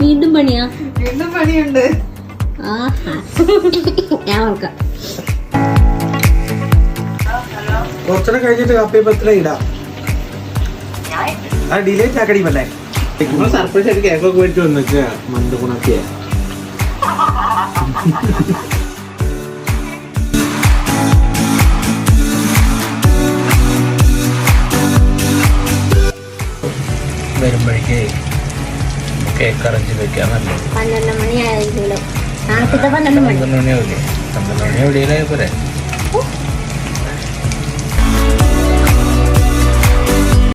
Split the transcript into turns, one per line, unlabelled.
വീണ്ടും പണിയാ?
വീണ്ടും പണിയുണ്ട്.
ഞാൻ നോക്കാം.
കുറച്ചുകൂടെ കഴിഞ്ഞിട്ട് കാപ്പി പത്ര ഇടാം. ആ ഡിലേറ്റ് ആക്കടി പറ്റേ. സർപ്രൈസ് ആയിട്ട് കേക്കൊക്കെ മേടിച്ചു വന്നിട്ട് മന്ത് ഗുണക്കിയ വരുമ്പോഴേക്ക് കേക്ക് അറേഞ്ച് വെക്കാൻ നല്ലത്.
12 മണിയായെങ്കിലും 12 മണി
12 മണി എവിടെയാ പോരെ.